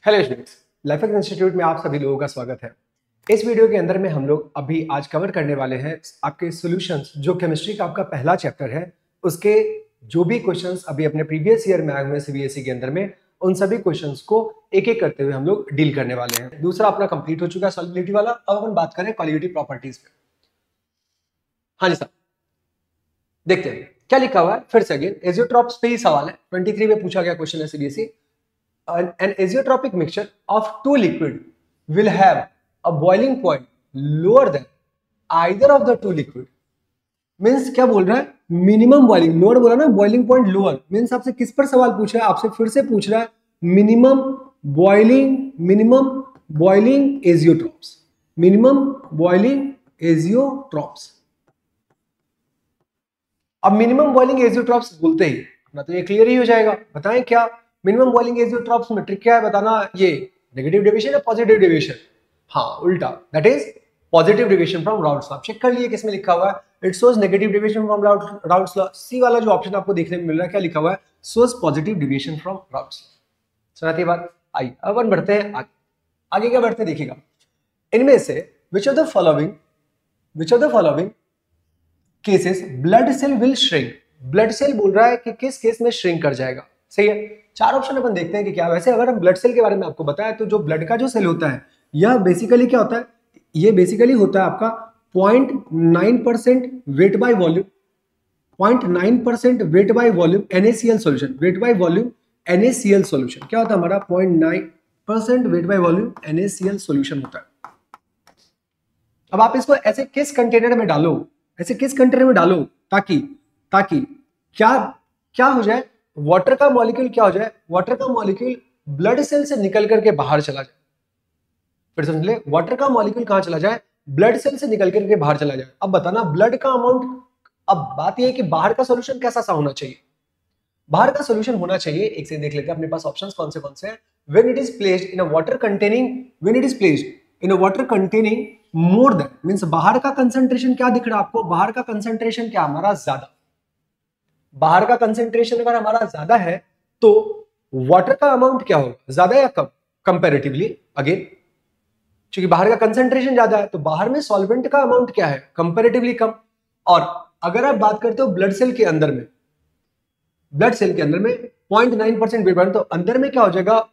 Hello students, लाइफएक्स institute में आप सभी लोगों का स्वागत है। इस वीडियो के अंदर में हम लोग अभी आज कवर करने वाले हैं आपके सॉल्यूशंस, जो केमिस्ट्री का आपका पहला चैप्टर है। उसके जो भी क्वेश्चंस अभी अपने प्रीवियस ईयर में आए हुए सीबीएसई के अंदर में, उन सभी क्वेश्चंस को एक एक करते हुए हम लोग डील करने वाले हैं। दूसरा अपना कंप्लीट हो चुका है सॉल्युबिलिटी वाला। अब अपन बात करें क्वालिटेटिव प्रॉपर्टीज पे। हाँ जी साहब, देखते हैं क्या लिखा हुआ है। फिर से अगेन एजियोट्रॉप्स पे ही सवाल है। 23 में पूछा गया क्वेश्चन है CBSE. An azeotropic mixture of two liquid will have a boiling point lower than either of the two liquid. Means क्या बोल रहा है? मिनिमम बॉइलिंग, लोअर बोला ना, बॉइलिंग पॉइंट लोअर। मीन्स आपसे किस पर सवाल पूछ रहा है? आपसे फिर से पूछ रहा है minimum boiling azeotropes, minimum boiling azeotropes. अब मिनिमम बॉइलिंग एजियोट्रॉप्स बोलते ही ना तो ये क्लियर ही हो जाएगा। बताएं क्या मिनिमम बॉइलिंग एजियोट्रॉप्स में ट्रिक क्या है बताना। ये नेगेटिव डेविएशन या पॉजिटिव डेविएशन? हाँ, उल्टा, that is positive deviation from Raoult's law. Check कर लिए किसमें लिखा हुआ है, it shows negative deviation from Raoult's law. C वाला जो ऑप्शन आपको देखने में मिल रहा है, क्या लिखा हुआ है? Shows positive deviation from Raoult's law. सुनाती बात आई। अब अपन बढ़ते हैं आगे। आगे क्या बढ़ते हैं देखिएगा। इनमें से which of the following cases blood cell will shrink. Blood cell बोल रहा है कि किस केस में श्रिंक कर जाएगा। सही है, चार ऑप्शन अपन देखते हैं कि क्या। वैसे अगर हम ब्लड सेल के बारे में आपको बताया तो जो ब्लड का जो सेल होता है, यह बेसिकली क्या होता है? ये बेसिकली होता है आपका 0.9% weight by volume, 0.9% weight by volume NaCl solution. Weight by volume NaCl solution क्या होता है हमारा? 0.9% weight by volume NaCl solution होता है। अब आप इसको ऐसे किस कंटेनर में डालो, ताकि क्या हो जाए? वाटर का मॉलिक्यूल क्या हो जाए? वाटर का मॉलिक्यूल ब्लड सेल से निकल करके बाहर चला जाए। फिर समझ ले, वाटर का मॉलिक्यूल कहां चला जाए? ब्लड सेल से निकल करके बाहर चला जाए। अब बताना ब्लड का अमाउंट। अब बात यह है कि बाहर का सॉल्यूशन कैसा सा होना चाहिए? बाहर का सॉल्यूशन होना चाहिए, एक से देख लेते हैं अपने पास ऑप्शंस कौन से हैं। When it is placed in a water containing more than, means बाहर का कंसंट्रेशन क्या दिख रहा है आपको? बाहर का कंसंट्रेशन क्या हमारा? ज्यादा। बाहर का कंसेंट्रेशन अगर हमारा ज्यादा है तो वाटर का अमाउंट क्या होगा? ज्यादा या कम? कंपैरेटिवली अगेन, क्योंकि बाहर का कंसेंट्रेशन ज्यादा है तो बाहर में सॉल्वेंट का अमाउंट क्या है? कंपैरेटिवली कम। और अगर आप बात करते हो ब्लड सेल के अंदर में 0.9% वेट बाय, तो अंदर में क्या हो जाएगा?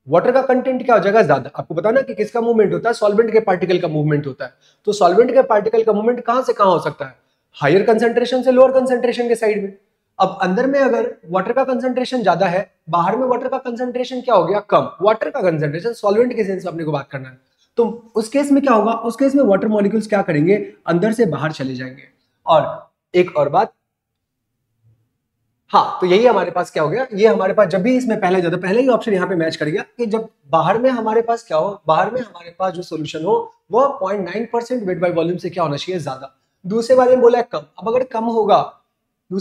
वाटर का कंटेंट क्या हो जाएगा? ज्यादा। आपको पता ना कि किसका मूवमेंट होता है? सॉल्वेंट के पार्टिकल का मूवमेंट होता है। तो सॉल्वेंट के पार्टिकल का मूवमेंट कहां से कहां हो सकता है? हायर कंसेंट्रेशन से लोअर कंसेंट्रेशन के साइड में। अब अंदर में अगर वाटर का कंसंट्रेशन ज्यादा है, बाहर में वाटर का कंसंट्रेशन क्या हो गया? कम। वाटर का कंसंट्रेशन सॉल्वेंट के सेंस में अपने को बात करना है, तो उस केस में क्या होगा? उस केस में वाटर मॉलिक्यूल्स क्या करेंगे? अंदर से बाहर चले जाएंगे। और एक और बात, हाँ, तो यही हमारे पास क्या हो गया? ये हमारे पास जब भी इसमें पहले ही ऑप्शन यहाँ पे मैच कर गया कि जब बाहर में हमारे पास क्या हो? बाहर में हमारे पास जो सोल्यूशन हो वह 0.9% वेट बाय वॉल्यूम से क्या होना चाहिए? ज्यादा। दूसरे वाले में बोला है कम। अब अगर कम होगा तो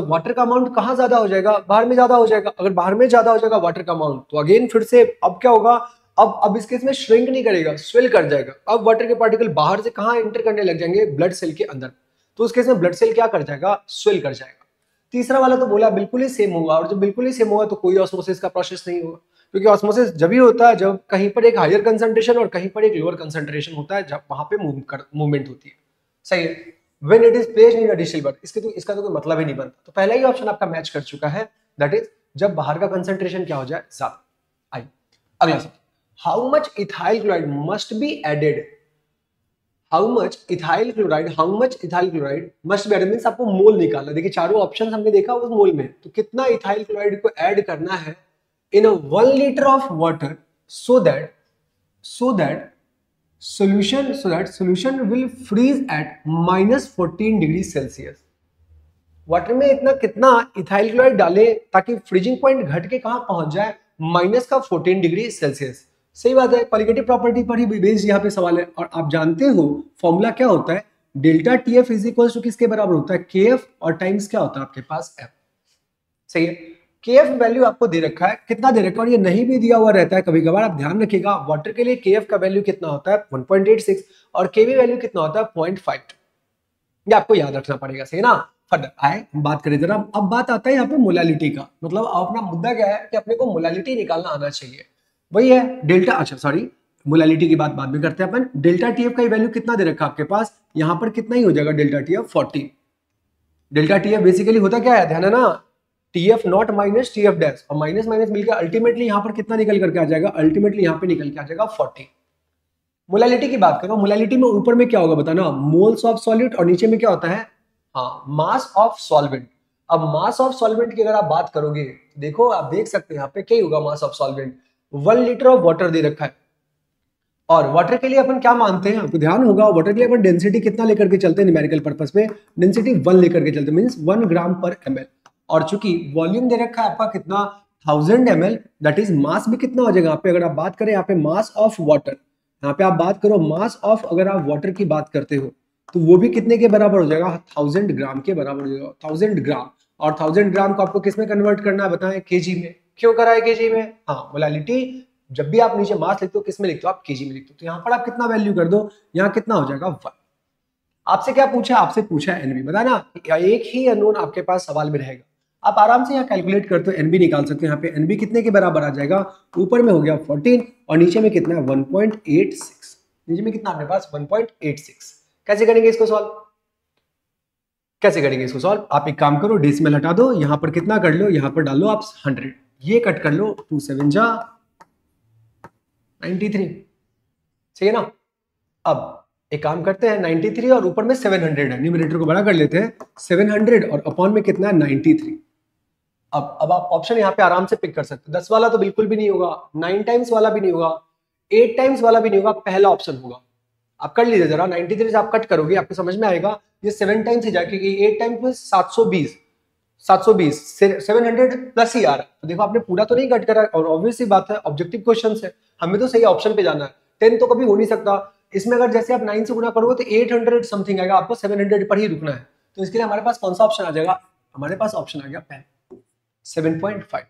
वाटर का अमाउंट कहाँ ज्यादा हो जाएगा? बाहर में ज्यादा हो जाएगा। अगर बाहर में ज्यादा हो जाएगा वाटर का अमाउंट, तो अगेन फिर से अब क्या होगा? अब इस केस में श्रिंक नहीं करेगा, स्वेल कर जाएगा। अब वाटर के पार्टिकल बाहर से कहाँ एंटर करने लग जाएंगे? ब्लड सेल के अंदर। तो उस केस में ब्लड सेल क्या कर जाएगा? स्वेल कर जाएगा। तीसरा वाला तो बोला बिल्कुल ही सेम होगा, और जब बिल्कुल ही सेम होगा तो कोई ऑस्मोसिस का प्रोसेस नहीं होगा, क्योंकि ऑस्मोसिस जब ही होता है जब कहीं पर एक हायर कंसंट्रेशन और कहीं पर एक लोअर कंसंट्रेशन होता है, जब वहां पे मूवमेंट होती है। सही है। When it is placed in a distilled, इसका तो कोई मतलब ही नहीं बनता। तो पहला ही ऑप्शन आपका मैच कर चुका है, दैट इज जब बाहर का कंसंट्रेशन क्या हो जाए? ज्यादा। आई अगला सवाल, how much ethyl chloride must be added? How much ethyl chloride must be added means आपको मोल निकालना। देखिए चारों ऑप्शंस हमने देखा उस मोल में, तो कितना इथाइल क्लोराइड को ऐड करना है इन अ 1 litre of water so that solution will freeze at -14 degree Celsius. Water में इतना कितना इथाइल क्लोराइड डाले ताकि फ्रीजिंग पॉइंट घट के कहां पहुंच जाए? -14 डिग्री सेल्सियस। सही बात है, क्वालिटेटिव प्रॉपर्टी पर ही बेस्ड यहाँ पे सवाल है। और आप जानते हो फॉर्मूला क्या होता है? Delta TF is equal to किसके बराबर होता है? KF, और टाइम्स क्या होता है आपके पास? F। सही है। KF वैल्यू आपको दे रखा है, कितना दे रखा है? और ये नहीं भी दिया हुआ रहता है कभी कभार, आप ध्यान रखिएगा। वाटर के लिए KF का वैल्यू कितना होता है? 1.86, और KV वैल्यू कितना होता है? 0.5। ये आपको याद रखना पड़ेगा। सही ना। फर्दर आए बात करें जरा। अब बात आता है यहाँ पे मोलालिटी का। मतलब अपना मुद्दा क्या है कि अपने को मोलालिटी निकालना आना चाहिए। वही है डेल्टा, अच्छा सॉरी मोलालिटी की बात बाद में करते हैं अपन। डेल्टा टीएफ का वैल्यू कितना दे रखा है आपके पास, यहां पर कितना ही हो जाएगा delta TF 40। Delta TF basically होता क्या है, ध्यान है ना, TF not minus TF dash, और माइनस माइनस मिलकर अल्टीमेटली यहां पर कितना निकल करके आ जाएगा, अल्टीमेटली यहां पे निकल के आ जाएगा 40। मोलालिटी की बात करो, मोलालिटी में ऊपर में क्या होगा बताना, मोल्स ऑफ सॉल्यूट, और नीचे में क्या होता है, हाँ मास ऑफ सॉल्वेंट। अब मास ऑफ सॉल्वेंट की अगर आप बात करोगे, देखो आप देख सकते हैं यहाँ पे क्या होगा, mass of solvent 1 litre of water दे रखा है, और वाटर के लिए अपन क्या मानते हैं, आपको ध्यान होगा, वाटर के लिए अपन डेंसिटी कितना लेकर के चलते हैं न्यूमेरिकल पर्पस पे, डेंसिटी 1 लेकर के चलते हैं, मींस 1 ग्राम पर ml। और चूंकि वॉल्यूम दे रखा है आपका कितना 1000 ml, दैट इज मास भी कितना हो जाएगा यहाँ पे, अगर आप बात करें यहाँ पे मास ऑफ वाटर, यहाँ पे आप बात करो मास ऑफ, अगर आप वाटर की बात करते हो तो वो भी कितने के बराबर हो जाएगा, 1000 ग्राम के बराबर हो जाएगा, 1000 ग्राम। और 1000 ग्राम को आपको किस में कन्वर्ट करना है बताएं, केजी में। क्यों करा है केजी में, हाँ मोलालिटी जब भी आप नीचे मास लिखते हो किस में लिखते हो, आप केजी में लिखते हो, तो यहाँ पर आप कितना वैल्यू कर दो, यहाँ कितना हो जाएगा 1। आपसे क्या पूछा, आपसे पूछा है एनबी, बताना एक ही अननोन आपके पास सवाल में रहेगा, आप आराम से यहाँ कैलकुलेट करते हो, एनबी निकाल सकते हो। यहाँ पे एनबी कितने के बराबर आ जाएगा, ऊपर में हो गया 14 और नीचे में कितना है 1.86, नीचे में कितना आपके पास 1.86। कैसे करेंगे इसको सॉल्व, कैसे करेंगे इसको सॉल्व, आप एक काम करो डेसिमल हटा दो, यहाँ पर कितना कर लो, यहाँ पर डालो आप 100, ये कट कर लो, 2 7 जा 93, सही है ना। अब एक काम करते हैं 93 और ऊपर में 700 है, न्यूमरेटर को बड़ा कर लेते हैं, 700 और अपॉन में कितना है 93। अब आप ऑप्शन यहाँ पे आराम से पिक कर सकते हैं, 10 वाला तो बिल्कुल भी नहीं होगा, 9 टाइम्स वाला भी नहीं होगा, 8 टाइम्स वाला भी नहीं होगा, पहला ऑप्शन होगा। आप कर लीजिए जरा, 93 से आप कट करोगे आपको समझ में आएगा, ये 7 टाइम्स ही जाए, क्योंकि 8 टाइम्स में 720, 700 प्लस ही आ रहा है, तो देखो आपने पूरा तो नहीं कट करा, और ऑब्वियस सी बात है ऑब्जेक्टिव क्वेश्चन है, हमें तो सही ऑप्शन पे जाना है, 10 तो कभी हो नहीं सकता, इसमें अगर जैसे आप 9 से गुना करोगे तो 800 समथिंग आएगा, आपको 700 पर ही रुकना है, तो इसके लिए हमारे पास कौन सा ऑप्शन आ जाएगा, हमारे पास ऑप्शन आ गया पहले 7.5।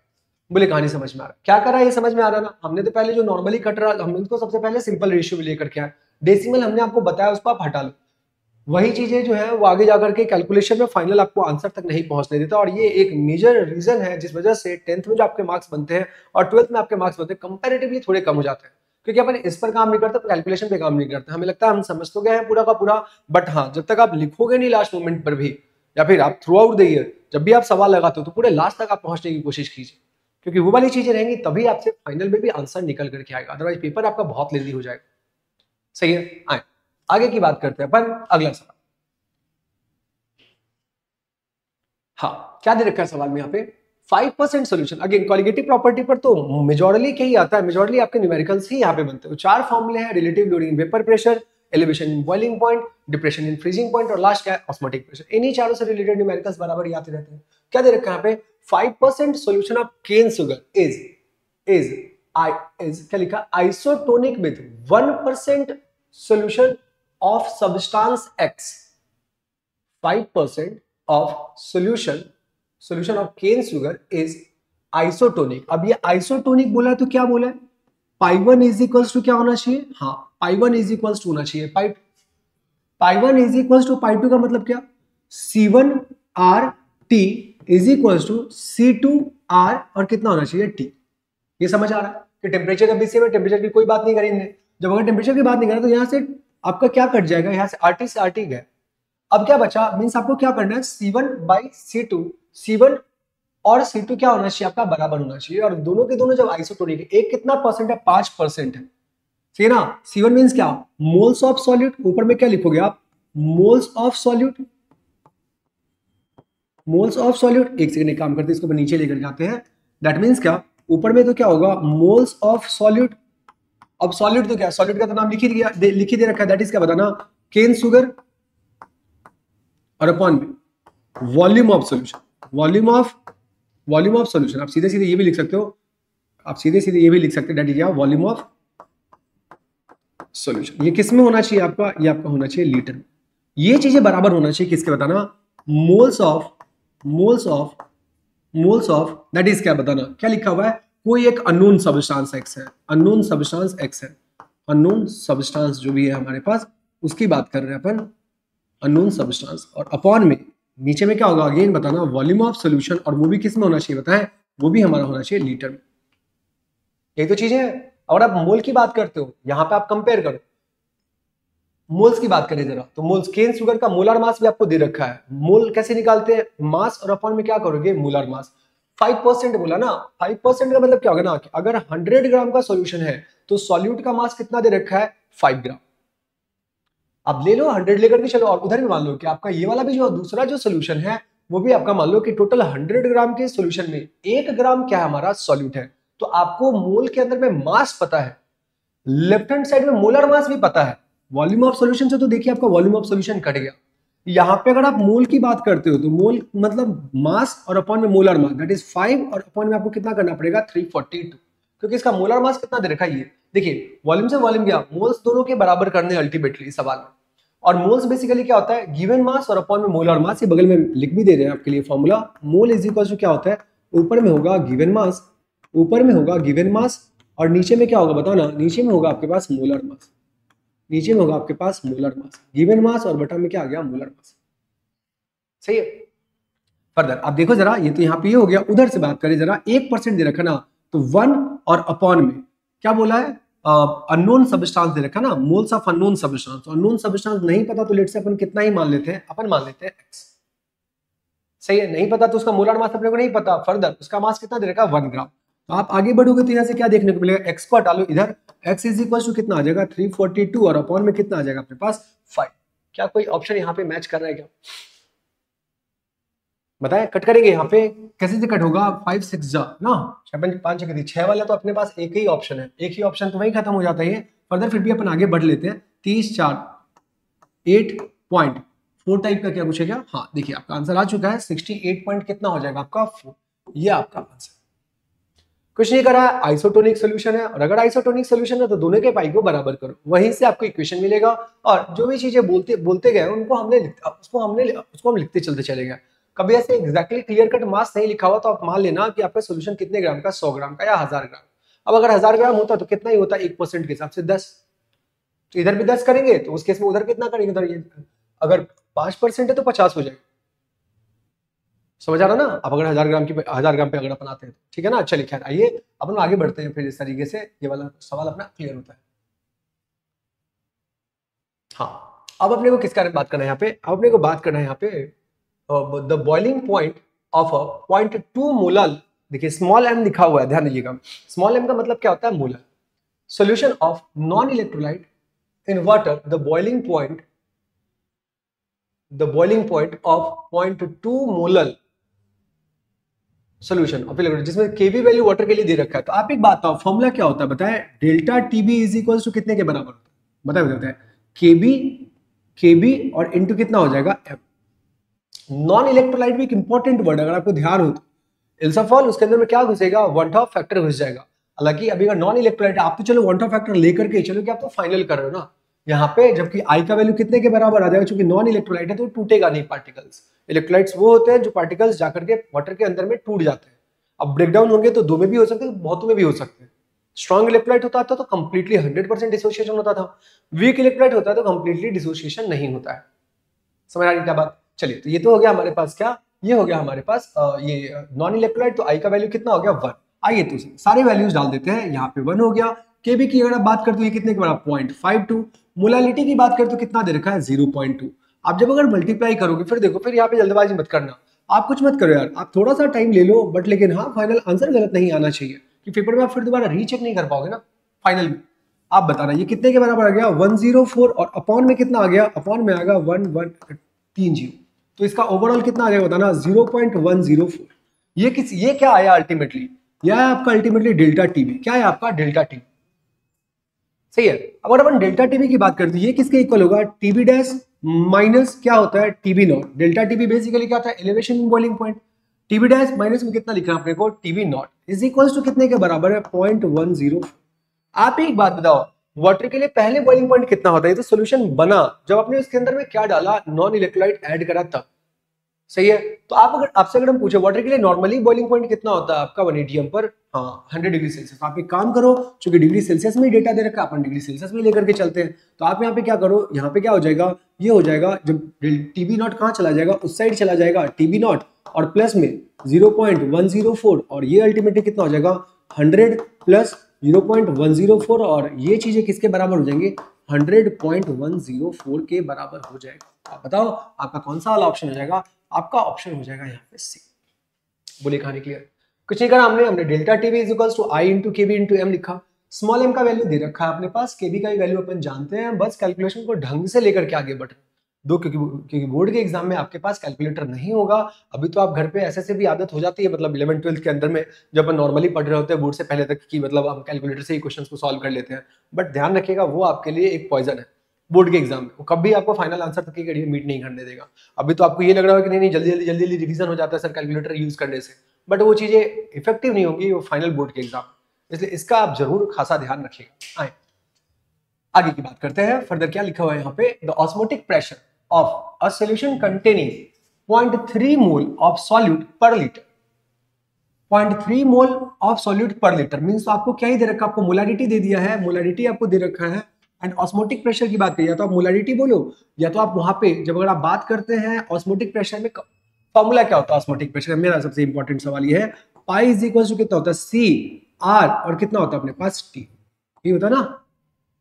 बोले कहानी समझ में आ रहा है, क्या करा ये समझ में आ रहा ना, हमने तो पहले जो नॉर्मली कट रहा, हमने उसको सबसे पहले सिंपल रेशियो लेकर के आए, डेसिमल हमने आपको बताया उसको आप हटा लो, वही चीजें जो है वो आगे जाकर के कैलकुलेशन में फाइनल आपको आंसर तक नहीं पहुंचने देता, और ये एक मेजर रीजन है जिस वजह से 10th में जो आपके मार्क्स बनते हैं और 12th में आपके मार्क्स बनते हैं कंपैरेटिवली थोड़े कम हो जाते हैं, क्योंकि अपन इस पर काम नहीं करते, कैलकुलेशन पे काम नहीं करते, हमें लगता है हम समझ तो गए हैं पूरा का पूरा, बट हाँ जब तक आप लिखोगे नहीं लास्ट मोमेंट पर भी, या फिर आप थ्रू आउट द ईयर जब भी आप सवाल लगाते हो तो पूरे लास्ट तक आप पहुंचने की कोशिश कीजिए, क्योंकि वो वाली चीजें रहेंगी तभी आपसे फाइनल में भी आंसर निकल करके आएगा, अदरवाइज पेपर आपका बहुत लेंदी हो जाएगा। सही है, आए आगे की बात करते हैं अपन, अगला सवाल। हाँ क्या दे रखा है सवाल में यहाँ पे, 5% सोल्यूशन, अगेन कॉलिगेटिव प्रॉपर्टी पर तो मेजॉरिटी क्या ही आता है, मेजॉरिटी आपके न्यूमेरिकल्स ही यहाँ पे बनते हैं, 4 फॉर्मूले हैं, relative loading in vapour pressure, elevation in boiling point, depression in freezing point, और लास्ट क्या है ऑस्मोटिक प्रेशर, इन्हीं चारों से रिलेटेड न्यूमेरिकल्स बराबर ही आते रहते हैं। क्या दे रखा है यहाँ पे, 5% solution of cane sugar is क्या लिखा, isotonic with 1% solution of substance X, 5% of solution of cane sugar is isotonic। अब ये आइसोटोनिक बोला है तो क्या बोला है, पाई1 इज इक्वल्स टू क्या होना चाहिए, हाँ पाई1 इज इक्वल्स टू होना चाहिए, पाई1 इज इक्वल्स टू पाई2 का मतलब क्या, C1R T is equals to C2R और कितना होना चाहिए T। ये समझ आ रहा है कि टेम्परेचर जब भी सेम है, टेम्परेचर की कोई बात नहीं करेंगे, जब अगर टेम्परेचर की बात नहीं करें तो यहाँ से आपका क्या कट जाएगा, यहाँ से RT से RT गया, अब क्या बचा, मींस आपको क्या करना है, C1 by C2, C1 और C2 क्या होना चाहिए आपका बराबर होना चाहिए, और दोनों के दोनों जब आइसोटोनिक है, एक कितना परसेंट है 5% है, ठीक है ना। C1 मींस क्या, मोल्स ऑफ सॉल्यूट, ऊपर में क्या लिखोगे आप, moles of solute, moles of solute, एक सेकंड एक काम करते हैं इसको नीचे लेकर जाते हैं, दैट मींस क्या, ऊपर में तो क्या होगा मोल्स ऑफ सॉल्यूट, अब सॉल्यूट तो क्या, सॉल्यूट का तो नाम लिख ही दे रखा है, दैट इज क्या बताना, केन शुगर, और अपॉन में volume of solution, volume of solution, आप सीधे सीधे ये भी लिख सकते हो, आप सीधे सीधे ये भी लिख सकते हैं, that is volume of solution. ये किस में होना चाहिए आपका, ये आपका होना चाहिए लीटर में, ये चीजें बराबर होना चाहिए किसके बताना, मोल्स ऑफ दैट इज क्या बताना, क्या लिखा हुआ है, कोई एक अननोन सब्सटेंस एक्स है, अननोन सब्सटेंस एक्स है, अननोन सब्सटेंस जो भी है हमारे पास उसकी बात कर रहे हैं अपन, अननोन सब्सटेंस, और अपॉन में नीचे में क्या होगा अगेन बताना, वॉल्यूम ऑफ सॉल्यूशन, और वो भी किस में होना चाहिए बताएं, वो भी हमारा होना चाहिए लीटर में। यही तो चीजें हैं। अगर आप मोल की बात करते हो, यहाँ पे आप कंपेयर करो, मोल्स की बात करें जरा, तो मोल्स केन शुगर का मोलर मास भी आपको दे रखा है। मोल कैसे निकालते हैं, मास और अपॉन में क्या करोगे, मोलर मास। 5% बोला ना, 5% का मतलब क्या होगा ना कि अगर 100 ग्राम का सॉल्यूशन है तो सॉल्यूट का मास कितना दे रखा है, 5 ग्राम। अब ले लो 100 लेकर के चलो, और उधर भी मान लो कि आपका ये वाला भी जो दूसरा जो सोल्यूशन है वो भी आपका मान लो कि टोटल 100 ग्राम के सोल्यूशन में 1 ग्राम क्या है हमारा सॉल्यूट है। तो आपको मोल के अंदर में मास पता है, लेफ्ट हैंड साइड में मोलर मास भी पता है। वॉल्यूम ऑफ सॉल्यूशन से तो देखिए आपका वॉल्यूम ऑफ सॉल्यूशन कट गया। यहाँ पे अगर आप मोल की बात करते हो तो मोल मतलब मास और अपॉन में मोलर मास, दैट इज 5, और अपॉन में आपको कितना करना पड़ेगा, 342, क्योंकि इसका मोलर मास कितना दे रखा है ये देखिए। वॉल्यूम से वॉल्यूम गया, मोल्स दोनों के बराबर करने अल्टीमेटली सवाल में। और मोल्स बेसिकली क्या होता है, गिवन मास और अपॉन में मोलर मास। ये बगल में लिख भी दे रहे हैं आपके लिए formula. Mole is equal to क्या होता है, ऊपर में होगा गिवन मास, ऊपर में होगा गिवन मास, और नीचे में क्या होगा बताओ ना, नीचे में होगा आपके पास मोलर मास, नीचे में होगा आपके पास मोलर मास। गिवन मास और बटा में क्या आ गया, मोलर मास। सही है। फर्दर आप देखो जरा, ये तो यहाँ पे ये हो गया। उधर से बात करें जरा, 1% दे रखा ना, तो 1 और अपॉन में क्या बोला है, अननोन सब्सटेंस दे रखा ना, मोल्स ऑफ अननोन सब्सटेंस। तो अननोन सब्सटेंस नहीं पता तो लेट से अपन कितना ही मान लेते हैं, अपन मान लेते हैं x। सही है, नहीं पता तो उसका मोलर मास अपने को नहीं पता। फर्दर उसका मास कितना दे रखा, 1 ग्राम। तो आप आगे बढ़ोगे तो यहाँ से क्या देखने को मिलेगा, x को हटा लो इधर, x इज इक्वल टू कितना आ जाएगा, 342, और अपॉन में कितना आ जाएगा अपने पास, 5। क्या कोई ऑप्शन यहाँ पे मैच कर रहा है क्या, बताए। कट करेंगे यहाँ पे, कैसे से कट होगा, 5 6 जा ना, 5 6 वाला तो अपने पास एक ही ऑप्शन है, एक ही ऑप्शन तो वही खत्म हो जाता है। फर्दर फिर भी अपन आगे बढ़ लेते हैं। 30 4 8.4 टाइप का क्या पूछेगा। हाँ देखिए आपका आंसर आ चुका है, 68 पॉइंट कितना हो जाएगा आपका 4। ये आपका आंसर। कुछ नहीं करा है, आइसोटोनिक सोल्यूशन है, और अगर आइसोटोनिक सोल्यूशन है तो दोनों के पाई को बराबर करो, वहीं से आपको इक्वेशन मिलेगा। और जो भी चीजें बोलते गए उनको हम लिखते चलते चले गए। कभी ऐसे एग्जैक्टली क्लियर कट मास नहीं लिखा हुआ तो आप मान लेना कि आपका सोल्यूशन कितने ग्राम का, 100 ग्राम का या 1000 ग्राम। अब अगर 1000 ग्राम होता तो कितना ही होता, 1% के हिसाब से 10। तो इधर भी 10 करेंगे तो उस केस में उधर कितना करेंगे, उधर ये अगर 5% है तो 50 हो जाएगा। समझ आ रहा ना। अब अगर 1000 ग्राम पे अगर अपन आते हैं तो ठीक है ना। चलिए खैर आइए अपन आगे बढ़ते हैं, फिर इस तरीके से ये वाला सवाल अपना क्लियर होता है। हाँ अब अपने को किस बारे में बात करना है यहाँ पे, अब अपने को बात करना है यहाँ पे the boiling point of a 0.2 molar. देखिए स्मॉल एम लिखा हुआ है, ध्यान दीजिएगा। स्मॉल एम का मतलब क्या होता है, molar. Solution of non electrolyte in water, the boiling point of 0.2 molar solution of electrolyte, जिसमें केवी वैल्यू वाटर के लिए दे रखा है। तो आप एक बात बताओ, फॉर्मूला क्या होता है बताए, delta TB is equal to कितने के बराबर होता है, बताए केबी और इनटू कितना हो जाएगा, एम। नॉन इलेक्ट्रोलाइट भी एक इंपॉर्टेंट वर्ड, अगर आपको ध्यान हो तो इल्साफॉल उसके अंदर में क्या घुसेगा, वन टॉप फैक्टर घुस जाएगा। हालांकि अभी अगर नॉन इलेक्ट्रोलाइट आप तो चलो वन टॉप फैक्टर लेकर के चलो कि आप तो फाइनल कर रहे हो ना यहाँ पे, जबकि आई का वैल्यू कितने के बराबर आ जाएगा, क्योंकि नॉन इलेक्ट्रोलाइट है तो टूटेगा नहीं पार्टिकल्स। इलेक्ट्रोलाइट्स वो होते हैं जो पार्टिकल्स जाकर के वाटर के अंदर में टूट जाते हैं। अब ब्रेकडाउन होंगे तो दो में भी हो सकते हैं, बहुतों में भी हो सकते हैं। स्ट्रॉन्ग इलेक्ट्रोलाइट होता था तो कंप्लीटली 100% डिसोसिएशन होता था, वीक इलेक्ट्रोलाइट होता है तो कंप्लीटली डिसोसिएशन नहीं होता है। समझ आ रही क्या बात। चलिए तो ये तो हो गया हमारे पास क्या, ये हो गया हमारे पास ये नॉन इलेक्ट्रोलाइट। तो आई का वैल्यू कितना हो गया, 1। आइए तो सारे वैल्यूज डाल देते हैं। यहाँ पे 1 हो गया। केबी की अगर आप बात करते हो कितने के बराबर, 0.52। मोलालिटी की बात करते हो कितना दे रखा है, 0.2। आप जब अगर मल्टीप्लाई करोगे फिर देखो, फिर यहाँ पे जल्दबाजी मत करना, आप कुछ मत करो यार, आप थोड़ा सा टाइम ले लो, बट लेकिन हाँ फाइनल आंसर गलत नहीं आना चाहिए कि पेपर में आप फिर दोबारा रीचेक नहीं कर पाओगे ना फाइनल में। आप बताना ये कितने के बराबर आ गया, 104, और अपॉन में कितना आ गया, अपॉन में आ गया 1130। तो इसका ओवरऑल कितना आ जाएगा बताना, 0.104। ये क्या आया अल्टीमेटली, यह है आपका अल्टीमेटली डेल्टा टीबी। क्या है आपका डेल्टा टीबी, सही है। अब अगर अपन डेल्टा टीबी की बात करते हैं, ये किसके इक्वल होगा, टीबी डैश माइनस क्या होता है, TB naught. Delta TB basically क्या था, elevation in boiling point. TB dash minus में कितना लिखा है अपने को, TB naught is equal to कितने के बराबर है, 0.104। आप एक बात बताओ, वाटर के लिए पहले बॉइलिंग पॉइंट कितना होता है, तो सोल्यूशन बना जब आपने उसके अंदर में क्या डाला, नॉन इलेक्ट्रोलाइट ऐड करा तब, सही है। तो आपसे अगर हम पूछे वाटर के लिए नॉर्मली बॉइलिंग पॉइंट कितना होता है आपका, 180 एम पर 100 डिग्री सेल्सियस। आप एक काम करो, क्योंकि डिग्री सेल्सियस में डेटा दे रखा है, अपन डिग्री सेल्सियस में लेकर के चलते हैं। तो आप यहाँ पे क्या करो, यहाँ पे क्या हो जाएगा, ये हो जाएगा जब टीबी नॉट कहाँ चला जाएगा, उस साइड चला जाएगा टीबी नॉट, और प्लस में 0.104, और ये अल्टीमेटली कितना हो जाएगा, 100 प्लस 0.104 और ये चीजें किसके बराबर हो जाएंगे 100.104 के बराबर हो जाएगा। आप बताओ आपका कौन सा वाला ऑप्शन हो जाएगा? आपका ऑप्शन हो जाएगा यहाँ पे सी। बोली कहानी क्लियर? कुछ नहीं करा हमने delta TB is equals to i into Kb into m लिखा। स्मॉल एम का वैल्यू दे रखा है अपने पास, केबी का भी वैल्यू अपन जानते हैं, बस कैलकुलेशन को ढंग से लेकर के आगे बढ़ दो, क्योंकि बोर्ड के एग्जाम में आपके पास कैलकुलेटर नहीं होगा। अभी तो आप घर पे ऐसे से भी आदत हो जाती है, मतलब 11th-12th के अंदर में जब अपन नॉर्मली पढ़ रहे होते हैं बोर्ड से पहले तक कि मतलब हम कैलकुलेटर से ही क्वेश्चन को सॉल्व कर लेते हैं, बट ध्यान रखिएगा वो आपके लिए एक पॉइजन है बोर्ड के एग्जाम में, वो कभी आपको फाइनल आंसर तक की मीट नहीं करने देगा। अभी तो आपको ये लग रहा है कि नहीं जल्दी रिवीजन हो जाता है सर कैलकुलेटर यूज करने से, बट वो चीजें इफेक्टिव नहीं होंगी वो फाइनल बोर्ड के एग्जाम, इसलिए इसका आप जरूर खासा ध्यान रखिएगा। आए आगे की बात करते हैं, फर्दर क्या लिखा हुआ है यहाँ पे, the osmotic pressure of a solution containing 0.3 mole of solute पर लीटर। 0.3 मोल ऑफ सॉल्यूट पर लीटर मींस तो आपको क्या ही दे रखा है, आपको मोलारिटी दे दिया है, मोलारिटी आपको दे रखा है। एंड ऑस्मोटिक प्रेशर की बात करिए, या तो आप मोलारिटी बोलो या तो आप वहां पे जब अगर आप बात करते हैं ऑस्मोटिक प्रेशर में फॉर्मूला क्या होता है ऑस्मोटिक प्रेशर, मेरा सबसे इंपॉर्टेंट सवाल ये है, पाई इज इक्वल टू कितना होता है सी आर और कितना होता है अपने पास टी, ये होता है ना।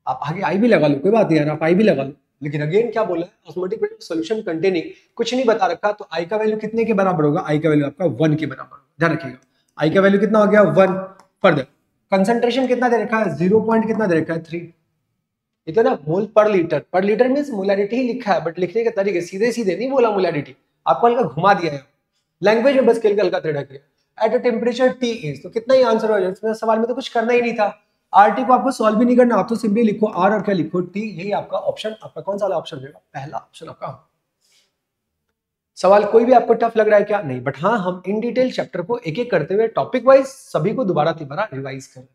आप आगे आई भी लगा लो कोई बात नहीं यार, आप आई भी लगा लो, लेकिन अगेन क्या बोला है ऑस्मोटिक प्रेशर सॉल्यूशन कंटेनिंग कुछ नहीं बता रखा, तो आई का वैल्यू कितने के बराबर होगा, आई का वैल्यू आपका 1 के बराबर होगा, ध्यान रखिएगा आई का वैल्यू कितना हो गया 1। फर्दर कंसंट्रेशन कितना दे रखा है 0 पॉइंट कितना दे रखा है 3, इतना मोल पर लीटर मींस मोलारिटी ही लिखा है, बट लिखने के तरीके सीधे सीधे नहीं बोला मोलारिटी, आपको हल्का घुमा दिया है लैंग्वेज में, बस हल्का हल्का तिड़क गया। At a temperature T is, तो कितना ही आंसर हो जाए, सवाल में तो कुछ करना ही नहीं था, आरटी को आपको सॉल्व भी नहीं करना, आप तो सिंपली लिखो आर और क्या लिखो टी, यही आपका ऑप्शन, आपका कौन सा वाला ऑप्शन होगा, पहला ऑप्शन आपका। सवाल कोई भी आपको टफ लग रहा है क्या? नहीं, बट हाँ हम इन डिटेल चैप्टर को एक एक करते हुए टॉपिक वाइज सभी को दोबारा रिवाइज करें।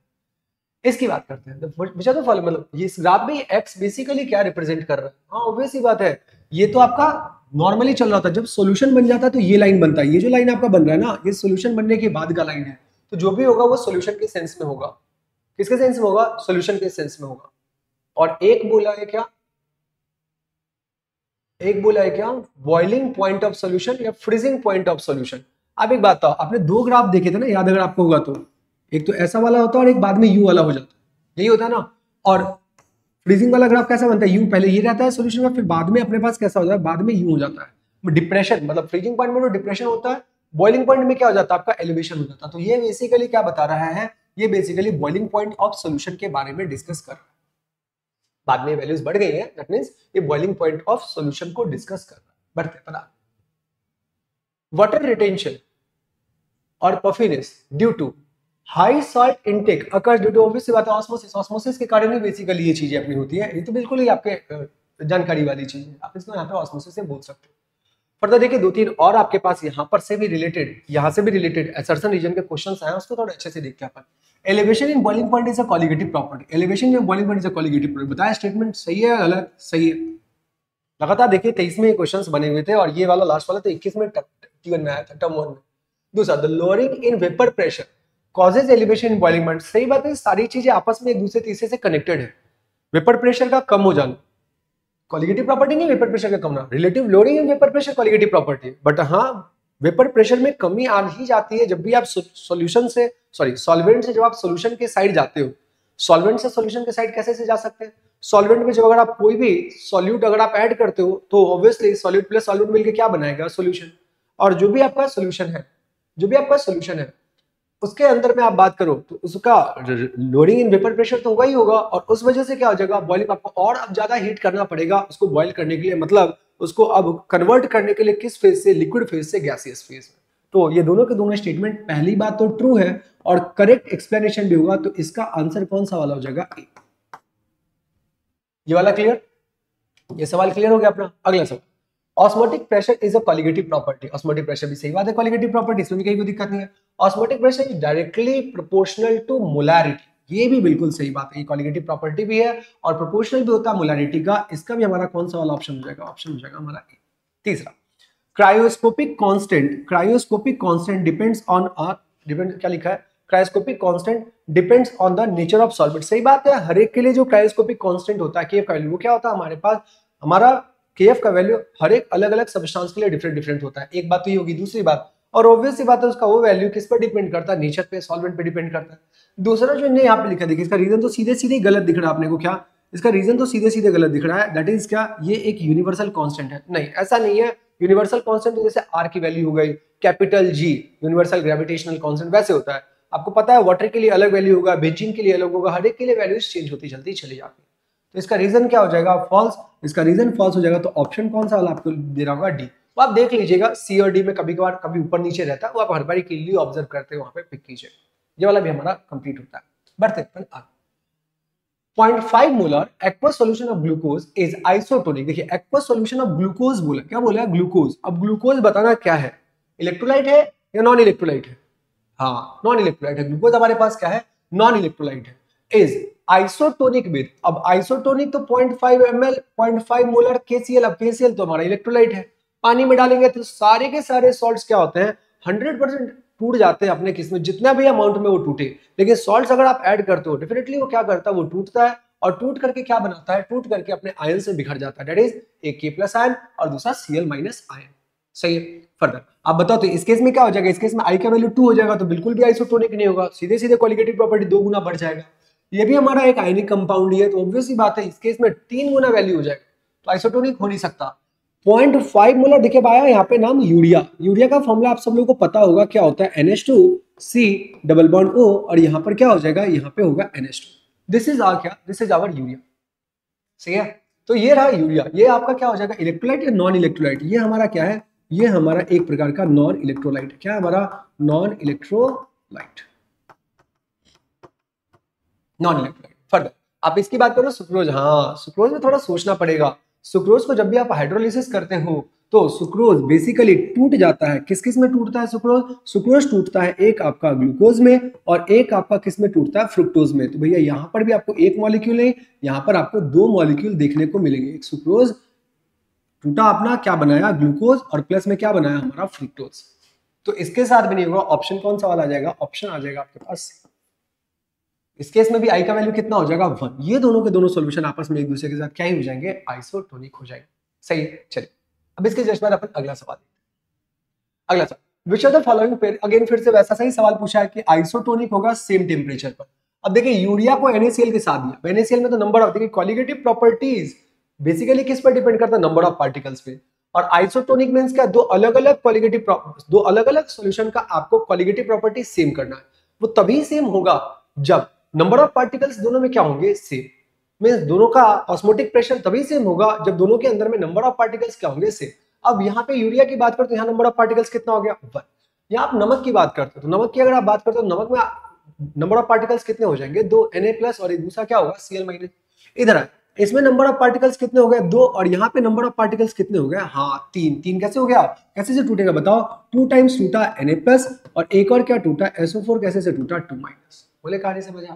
इसकी बात करते हैं बच्चा, तो फॉलो मतलब ये ग्राफ में एक्स बेसिकली क्या रिप्रेजेंट कर रहा है, हाँ ऑब्वियस ही बात है, ये तो आपका नॉर्मली चल रहा था, जब सॉल्यूशन बन जाता है तो ये लाइन बनता है, ये जो लाइन आपका बन रहा है ना ये सॉल्यूशन बनने के बाद का लाइन है, तो जो भी होगा वो सॉल्यूशन के सेंस में होगा, किसके सेंस में होगा, सॉल्यूशन के सेंस में होगा। और एक बोला है क्या, बॉइलिंग पॉइंट ऑफ सॉल्यूशन या फ्रीजिंग पॉइंट ऑफ सॉल्यूशन। अब एक बात बताओ, आपने दो ग्राफ देखे थे ना, याद अगर आपको होगा तो, एक तो ऐसा वाला होता है और एक बाद में यू वाला हो जाता है, यही होता है ना। और फ्रीजिंग वाला ग्राफ कैसा बनता है, यू पहले ये रहता है सॉल्यूशन में, फिर बाद में अपने पास कैसा होता है, बाद में यू हो जाता है। डिप्रेशन मतलब फ्रीजिंग पॉइंट में तो डिप्रेशन होता है, बॉइलिंग पॉइंट में क्या हो जाता है आपका एलिवेशन हो जाता है। तो ये बेसिकली क्या बता रहा है, ये basically boiling point of solution के बारे में डिस्कस कर रहा है। बाद में वैल्यूज बढ़ गई है, दैट मींस ये बॉइलिंग पॉइंट ऑफ सॉल्यूशन को डिस्कस कर रहा है, बढ़ते पता। वाटर रिटेंशन और puffiness due to high salt intake occurs due to, obvious सी बात है ऑस्मोसिस के कारण ही बेसिकली ये चीजें अपनी होती है, ये तो बिल्कुल ही आपके जानकारी वाली चीज है, आप इसको यहाँ पे ऑस्मोसिस से बोल सकते हो। फर्दर देखिए दो तीन और आपके पास यहाँ पर से भी रिलेटेड, यहाँ से भी रिलेटेड असर्शन रीजन के क्वेश्चंस आए, उसको थोड़ा अच्छे से देखते हैं अपन। Elevation in boiling point is a colligative property, elevation in boiling point is a colligative property, बताया स्टेटमेंट सही है गलत? सही है। लगातार देखिए 23 में क्वेश्चंस बने हुए थे और ये वाला लास्ट वाला तो 21 में T1 में आया था, टर्म 1 में। दूसरा, the lowering in vapour pressure causes elevation in boiling point, सही बात है, सारी चीजें आपस में एक दूसरे तीसरे से कनेक्टेड है। वेपर प्रेशर का कम हो जाना कॉलिगेटिव प्रॉपर्टी नहीं, वेपर प्रेशर का कम ना, relative lowering in vapour pressure colligative property, but हाँ वेपर प्रेशर में कमी आ ही जाती है जब भी आप सॉल्यूशन से सॉल्वेंट से जब आप सॉल्यूशन के साइड जाते हो। सॉल्वेंट से सॉल्यूशन के साइड कैसे से जा सकते हैं, सॉल्वेंट में जब अगर आप कोई भी सॉल्यूट अगर आप ऐड करते हो तो ऑब्वियसली सॉल्यूट प्लस सॉल्यूट मिलकर क्या बनाएगा, सॉल्यूशन। और जो भी आपका सॉल्यूशन है उसके अंदर में आप बात करो तो उसका लोडिंग इन वेपर प्रेशर तो होगा ही होगा, और उस वजह से क्या हो जाएगा, बॉइलिंग आपको और अब ज्यादा हीट करना पड़ेगा उसको बॉइल करने के लिए, मतलब उसको अब कन्वर्ट करने के लिए किस फेज से, लिक्विड फेज से गैसियस फेज में। तो ये दोनों के दोनों स्टेटमेंट पहली बात तो ट्रू है और करेक्ट एक्सप्लेनेशन भी होगा, तो इसका आंसर कौन सा वाला हो जाएगा, ए। ये वाला क्लियर, ये सवाल क्लियर हो गया अपना। अगला सवाल, osmotic pressure is a colligative property, osmotic pressure भी सही बात है कॉलिगेटिव प्रॉपर्टी, इसमें कहीं कोई दिक्कत नहीं है। Osmotic pressure is directly proportional to molarity, ये भी बिल्कुल सही बात है, ये कॉलिगेटिव प्रॉपर्टी भी है और प्रोपोर्शनल भी होता है मोलारिटी का, इसका भी हमारा कौन सा वाला ऑप्शन हो जाएगा, ऑप्शन हो जाएगा हमारा ए। तीसरा, क्रायोस्कोपिक कांस्टेंट डिपेंड्स ऑन क्या लिखा है, cryoscopic constant depends on the nature of solvent, सही बात है, हर एक के लिए जो क्रायोस्कोपिक कांस्टेंट होता है केएफ का वैल्यू, वो क्या होता है हमारे पास, हमारा केएफ का वैल्यू हर एक अलग अलग सब्सटेंस के लिए डिफरेंट होता है, एक बात तो ये होगी। दूसरी बात, और ऑब्वियस सी बात है उसका वो वैल्यू किस पर डिपेंड करता है, नेचर पे, सॉल्वेंट पे डिपेंड करता है। दूसरा जो इन्हें यहाँ पे लिखा, देखिए इसका रीजन तो सीधे सीधे गलत दिख रहा है आपने को, क्या इसका रीजन तो सीधे सीधे गलत दिख रहा है, दैट इज क्या, ये एक यूनिवर्सल कांस्टेंट है। नहीं, ऐसा नहीं है। यूनिवर्सल कांस्टेंट तो जैसे आर की वैल्यू हो गई, capital G universal gravitational constant वैसे होता है। आपको पता है वाटर के लिए अलग वैल्यू होगा, बेंजीन के लिए अलग होगा, हर एक के लिए वैल्यूज चेंज होती चलती चली जाती है। तो इसका रीजन क्या हो जाएगा, फॉल्स। इसका रीजन फॉल्स हो जाएगा, तो ऑप्शन कौन सा वाला आपको दे रहा होगा, डी। तो आप देख लीजिएगा सी और डी में कभी कभार कभी ऊपर नीचे रहता है, वो आप हर बार के लिए ऑब्जर्व करते हो, वहां पे पिक कीजिए। ये वाला भी हमारा कंप्लीट होता है। बढ़ते हैं आगे। 0.5 molar aqueous solution of glucose is isotonic. देखिए एक्वस सॉल्यूशन ऑफ ग्लूकोज बोला, क्या बोला, ग्लूकोज। अब ग्लूकोज बताना क्या है, इलेक्ट्रोलाइट है या नॉन इलेक्ट्रोलाइट है, हाँ नॉन इलेक्ट्रोलाइट है। ग्लूकोज हमारे पास क्या है, नॉन इलेक्ट्रोलाइट है। इज आइसोटोनिक विद, अब आइसोटोनिक तो 0.5 ml 0.5 मोलर KCl। अब KCl तो हमारा इलेक्ट्रोलाइट है, पानी में डालेंगे तो सारे के सारे सॉल्ट्स क्या होते हैं, 100% टूट जाते हैं अपने किस्म, जितना भी अमाउंट में वो टूटे। लेकिन सॉल्ट्स अगर आप ऐड करते हो डेफिनेटली वो क्या करता है, वो टूटता है, और टूट करके क्या बनाता है, टूट करके अपने आयन से बिखर जाता है, दैट इज एक K+ आयन और दूसरा Cl- आयन। सही है। फर्दर आप बताओ, तो इस केस में क्या हो जाएगा, इस केस में I का वैल्यू 2 हो जाएगा, तो बिल्कुल भी आइसोटोनिक नहीं होगा, सीधे सीधे कोलिगेटिव प्रॉपर्टी 2 गुना बढ़ जाएगा। ये भी हमारा एक आयनिक कंपाउंड ही है, तो ऑब्वियस सी बात है इस केस में 3 गुना वैल्यू हो जाएगा, तो आइसोटोनिक हो नहीं सकता। 0.5 मोलर देखिए आया यहाँ पे नाम यूरिया। यूरिया का फॉर्मूला आप सब लोगों को पता होगा, क्या होता है, NH2C डबल बॉन्ड O, और यहाँ पर क्या हो जाएगा, यहाँ पे होगा NH2। दिस इज आवर क्या, दिस इज आवर यूरिया। सही है। तो ये रहा यूरिया, ये आपका क्या हो जाएगा, इलेक्ट्रोलाइट या नॉन इलेक्ट्रोलाइट। ये हमारा क्या है, ये हमारा एक प्रकार का नॉन इलेक्ट्रोलाइट। क्या है हमारा, non electrolyte, non electrolyte. Further आप इसकी बात करो सुक्रोज, हाँ सुक्रोज में थोड़ा सोचना पड़ेगा। सुक्रोज को जब भी आप हाइड्रोलिसिस करते हो तो सुक्रोज बेसिकली टूट जाता है। किस किस में टूटता है सुक्रोज, सुक्रोज टूटता है एक आपका ग्लूकोज में और एक आपका किस में टूटता है, फ्रुक्टोज में। तो भैया यहाँ पर भी आपको एक मॉलिक्यूल है, यहाँ पर आपको 2 मॉलिक्यूल देखने को मिलेंगे। एक सुक्रोज टूटा अपना, क्या बनाया, ग्लूकोज, और प्लस में क्या बनाया हमारा, फ्रुक्टोज। तो इसके साथ भी नहीं होगा, ऑप्शन कौन सा वाला आ जाएगा, ऑप्शन आ जाएगा आपके पास। इस केस में भी I का वैल्यू कितना हो जाएगा, 1। ये दोनों के दोनों सॉल्यूशन आपस में एक दूसरे के साथ क्या ही हो जाएंगे, आइसोटोनिक हो जाएंगे। सही है। चलिए अब इसके जस्ट बाद अपन अगला सवाल, अगला सवाल, विच of the following pair, again फिर से वैसा सही सवाल पूछा है कि आइसोटोनिक होगा सेम टेम्परेचर पर। अब देखिए यूरिया को NaCl के साथ दिया, NaCl में तो नंबर ऑफ, देखिए क्वालिटेटिव प्रॉपर्टीज बेसिकली किस पर डिपेंड करता है, नंबर ऑफ पार्टिकल्स पे। और आइसोटोनिक मींस क्या, दो अलग अलग क्वालिटेटिव, दो अलग अलग सॉल्यूशन का आपको क्वालिटेटिव प्रॉपर्टी सेम करना है। वो तभी सेम होगा जब नंबर ऑफ पार्टिकल्स दोनों में क्या होंगे, सेम। मींस दोनों का ऑस्मोटिक प्रेशर तभी सेम होगा जब दोनों के अंदर में नंबर ऑफ पार्टिकल्स क्या होंगे, सेम। अब यहाँ पे यूरिया की बात करते तो यहाँ नंबर ऑफ पार्टिकल्स कितना हो गया, 1। यहाँ आप नमक की बात करते हो तो नमक की अगर आप बात करते हो नमक में नंबर ऑफ पार्टिकल्स कितने हो जाएंगे, 2 Na+ और एक दूसरा क्या होगा, Cl-। इधर है, इसमें नंबर ऑफ पार्टिकल्स कितने हो गए, 2, और यहाँ पे नंबर ऑफ पार्टिकल्स कितने हो गए, हाँ 3। 3 कैसे हो गया, कैसे से टूटेगा बताओ, 2 टाइम्स टूटा Na+ और एक और क्या टूटा, SO4, कैसे से टूटा, 2-। बोले कहानी समझ आ,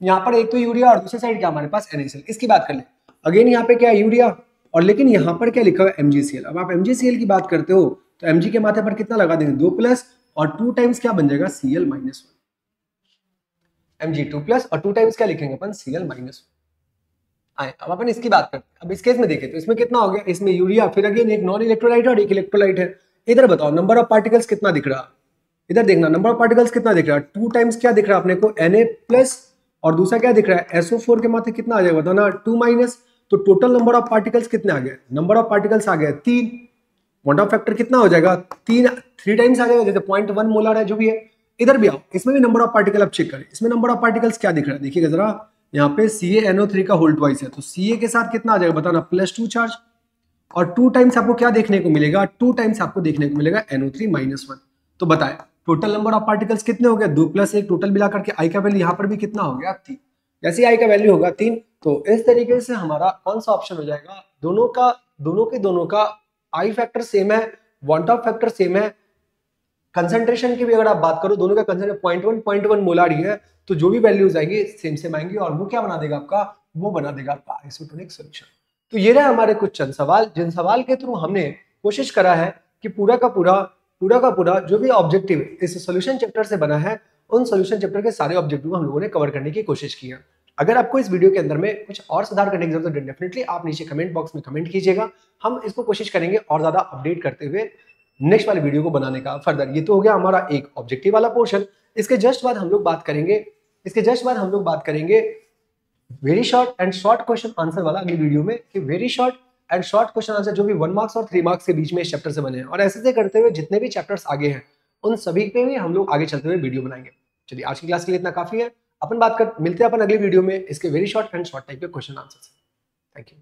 यहाँ पर एक तो यूरिया और दूसरी साइड क्या हमारे पास NaCl। इसकी बात कर ले, अगेन यहाँ पे क्या है यूरिया, और लेकिन यहाँ पर क्या लिखा हुआ है, MgCl। अब आप MgCl की बात करते हो तो Mg के माथे पर कितना लगा देंगे, 2+ और 2 टाइम्स क्या बन जाएगा, Cl-1। Mg2+ और 2 टाइम्स क्या लिखेंगे अपन, Cl-1। आए अब अपन इसकी बात करते हैं। अब इस केस में देखें तो इसमें कितना हो गया, इसमें यूरिया, फिर अगेन एक नॉन इलेक्ट्रोलाइट है और एक इलेक्ट्रोलाइट है। इधर बताओ नंबर ऑफ पार्टिकल्स कितना दिख रहा, इधर देखना नंबर ऑफ पार्टिकल्स कितना दिख रहा है, 2 टाइम्स क्या दिख रहा है अपने को, Na+ और दूसरा क्या दिख रहा है, SO4 के माथे कितना आ जाएगा बताना, 2-। तो टोटल नंबर ऑफ पार्टिकल्स कितने आ गए, नंबर ऑफ पार्टिकल्स आ गए 3। क्वांटम फैक्टर कितना हो जाएगा, 3 टाइम्स आ जाएगा, जैसे 0.1 मोलर है जो भी है। इधर भी आओ, इसमें भी नंबर ऑफ पार्टिकल अब चेक करें, इसमें नंबर ऑफ पार्टिकल्स क्या दिख रहा है, देखिएगा जरा, यहाँ पे CaNO3 का होल ट्वाइस है, तो Ca के साथ कितना आ जाएगा बताना, +2 चार्ज, और 2 टाइम्स आपको क्या देखने को मिलेगा, 2 टाइम्स आपको देखने को मिलेगा NO3-1। तो बताए टोटल नंबर ऑफ पार्टिकल्स कितने हो गए, 2+1, टोटल मिला करके I का वैल्यू यहाँ पर भी कितना हो गया, 3। जैसे I का वैल्यू होगा 3, तो इस तरीके से हमारा कौन सा ऑप्शन हो जाएगा, दोनों का I फैक्टर सेम है, क्वांटम फैक्टर सेम है, कंसंट्रेशन की भी अगर आप बात करो, दोनों का कंसंट्रेशन 0.1 मोलार ही है, तो जो भी वैल्यूज आएंगी सेम आएंगी, और वो क्या बना देगा आपका, वो बना देगा आपका आइसोटोनिक सॉल्यूशन। तो ये रहे हमारे कुछ चंद सवाल, जिन सवाल के थ्रू हमने कोशिश करा है कि पूरा का पूरा जो भी ऑब्जेक्टिव इस सॉल्यूशन चैप्टर से बना है, उन सॉल्यूशन चैप्टर के सारे ऑब्जेक्टिव हम लोगों ने कवर करने की कोशिश की है। अगर आपको इस वीडियो के अंदर में कुछ और सुधार करने की जरूरत है, डेफिनेटली आप नीचे कमेंट बॉक्स में कमेंट कीजिएगा, हम इसको कोशिश करेंगे और ज्यादा अपडेट करते हुए नेक्स्ट वाली वीडियो को बनाने का फर्दर। ये तो हो गया हमारा एक ऑब्जेक्टिव वाला पोर्शन। इसके जस्ट बाद हम लोग बात करेंगे very short and short question answer वाला अगली वीडियो में, कि very short and short question answer जो भी 1 मार्क्स और 3 मार्क्स के बीच में इस चैप्टर से बने हैं, और ऐसे करते हुए जितने भी चैप्टर्स आगे हैं उन सभी पे भी हम लोग आगे चलते हुए वीडियो बनाएंगे। चलिए आज की क्लास के लिए इतना काफी है। मिलते हैं अपन अगली वीडियो में इसके very short and short type के क्वेश्चन आंसर से। Thank you.